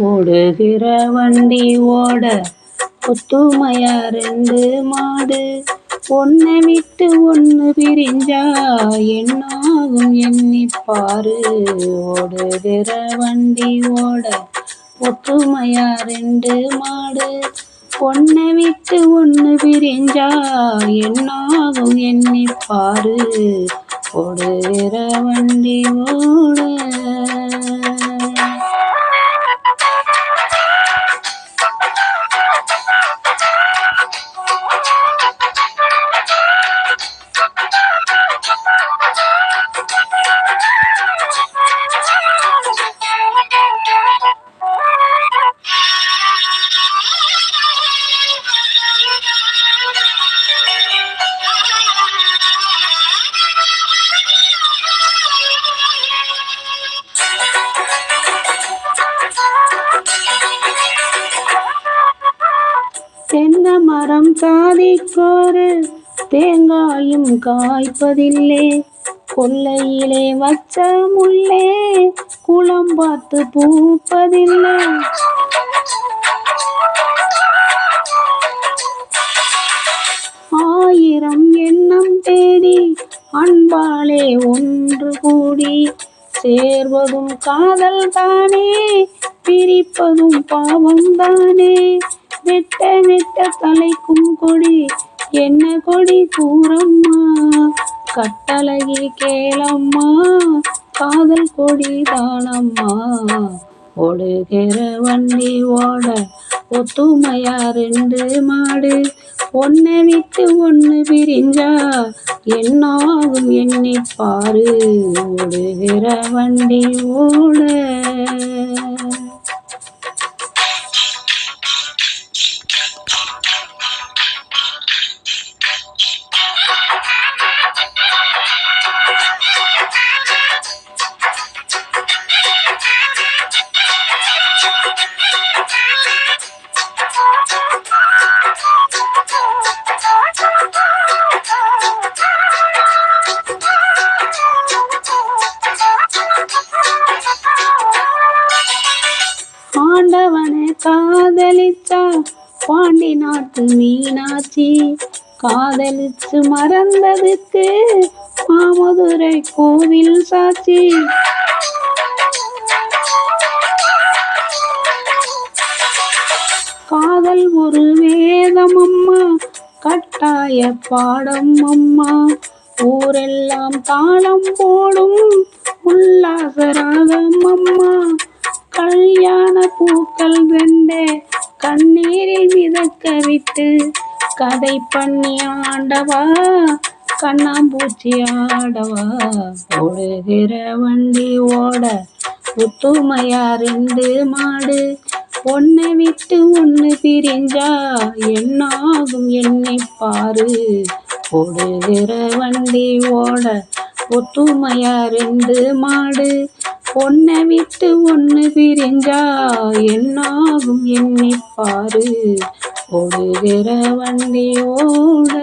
ஓடுகிற வண்டி ஓட ஒத்துமையா ரெண்டு மாடு, ஒன்னை விட்டு ஒன்னு பிரிஞ்சா என்னாகும் எண்ணிப்பாரு. ஓடுகிற வண்டி ஓட ஒத்துமையா ரெண்டு மாடு, ஒன்னை விட்டு ஒன்னு பிரிஞ்சா என்னாகும் எண்ணிப்பாரு. ஓடுகிற வண்டி ஓட தென்னை மரம் சாதிக்கோரு தேங்காயும் காய்ப்பதில்லை, கொல்லையிலே வச்ச முல்லே குளம் பார்த்து பூப்பதில்லை. ஆயிரம் எண்ணம் தேடி அன்பாலே ஒன்று கூடி, சேர்வதும் காதல் தானே, பிரிப்பதும் பாவம் தானே. வெட்ட வெட்ட தலைக்கும் கொடி என்ன கொடி கூறம்மா, கட்டழகி கேளம்மா, காதல் கொடி தானம்மா. ஓடுகிற வண்டி ஓட ஒத்துமையா ரெண்டு மாடு, ஒன்னை விட்டு ஒன்னு பிரிஞ்சா என்னாகும் எண்ணிப்பாரு. ஓடுகிற வண்டி ஓட ஆண்டவனை காதலிச்சா பாண்டி நாட்டு மீனாட்சி, காதலிச்சு மறந்ததுக்கு மாமதுரை கோவில் சாட்சி. காதல் ஒரு வேதம் அம்மா, கட்டாய பாடம் அம்மா, ஊரெல்லாம் தாளம் போடும் உல்லாச ராகம் அம்மா. கல்யாண பூக்கள் ரெண்டே கண்ணீரில் மிதக்க விட்டு, கதை பண்ணி ஆண்டவா கண்ணாம்பூச்சி ஆடவா. ஓடுகிற வண்டி ஓட ஒத்துமையா ரெண்டு மாடு, ஒன்னை விட்டு ஒன்னு பிரிஞ்சா என்னாகும் எண்ணிப்பாரு. ஓடுகிற வண்டி ஓட ஒத்துமையா ரெண்டு மாடு, ஒன்னை விட்டு ஒன்னு பிரிஞ்சா என்னாகும் எண்ணிப்பாரு. ஓடுகிற வண்டி ஓட